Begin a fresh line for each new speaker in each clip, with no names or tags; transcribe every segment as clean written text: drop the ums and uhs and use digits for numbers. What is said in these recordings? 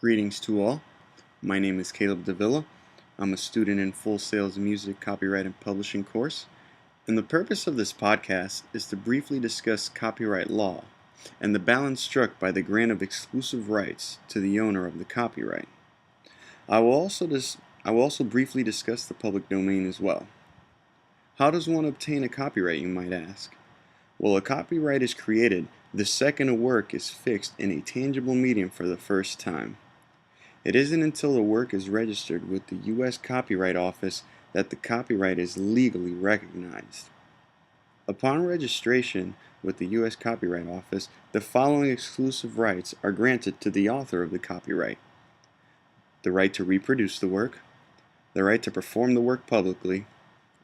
Greetings to all. My name is Caleb Davila. I'm a student in Full Sail's Music Copyright and Publishing course, and the purpose of this podcast is to briefly discuss copyright law and the balance struck by the grant of exclusive rights to the owner of the copyright. I will also briefly discuss the public domain as well. How does one obtain a copyright, you might ask? Well, a copyright is created the second a work is fixed in a tangible medium for the first time. It isn't until the work is registered with the U.S. Copyright Office that the copyright is legally recognized. Upon registration with the U.S. Copyright Office, the following exclusive rights are granted to the author of the copyright: the right to reproduce the work, the right to perform the work publicly,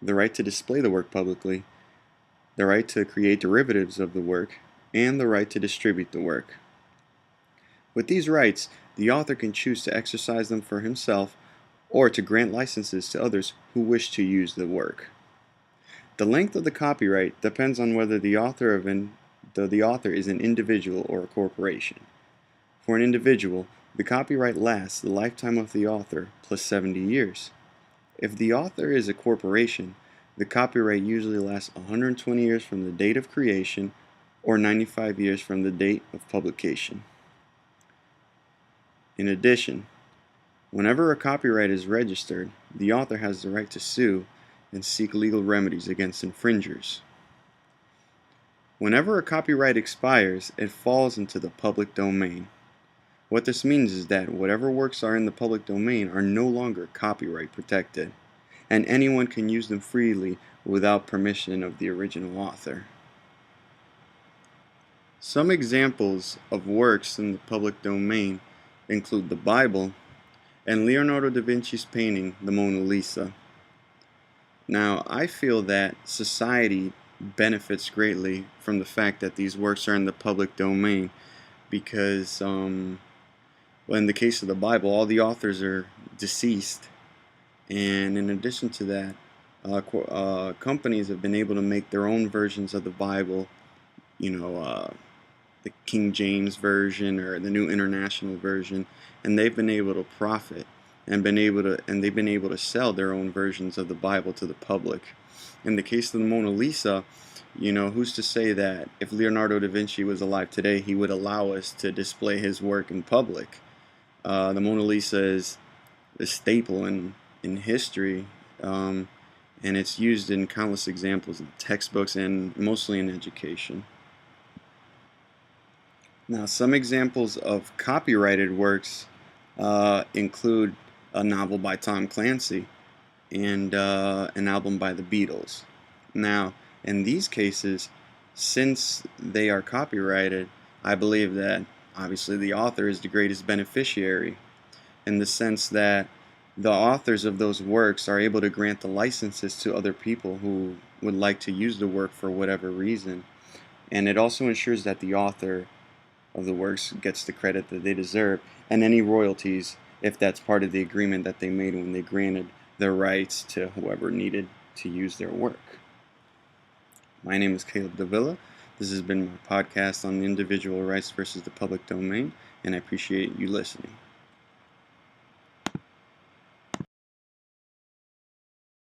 the right to display the work publicly, the right to create derivatives of the work, and the right to distribute the work. With these rights, the author can choose to exercise them for himself or to grant licenses to others who wish to use the work. The length of the copyright depends on whether the author is an individual or a corporation. For an individual, the copyright lasts the lifetime of the author plus 70 years. If the author is a corporation, the copyright usually lasts 120 years from the date of creation or 95 years from the date of publication. In addition, whenever a copyright is registered, the author has the right to sue and seek legal remedies against infringers. Whenever a copyright expires, it falls into the public domain. What this means is that whatever works are in the public domain are no longer copyright protected, and anyone can use them freely without permission of the original author. Some examples of works in the public domain include the Bible and Leonardo da Vinci's painting, the Mona Lisa. Now, I feel that society benefits greatly from the fact that these works are in the public domain because, in the case of the Bible, all the authors are deceased, and in addition to that, companies have been able to make their own versions of the Bible, the King James Version or the New International Version, and they've been able to profit and they've been able to sell their own versions of the Bible to the public. In the case of the Mona Lisa, who's to say that if Leonardo da Vinci was alive today, he would allow us to display his work in public? The Mona Lisa is a staple in history, and it's used in countless examples in textbooks and mostly in education. Now, some examples of copyrighted works include a novel by Tom Clancy and an album by the Beatles. Now, in these cases, since they are copyrighted, I believe that obviously the author is the greatest beneficiary, in the sense that the authors of those works are able to grant the licenses to other people who would like to use the work for whatever reason. And it also ensures that the author of the works gets the credit that they deserve, and any royalties if that's part of the agreement that they made when they granted their rights to whoever needed to use their work. My name is Caleb Davila. This has been my podcast on the individual rights versus the public domain, and I appreciate you listening.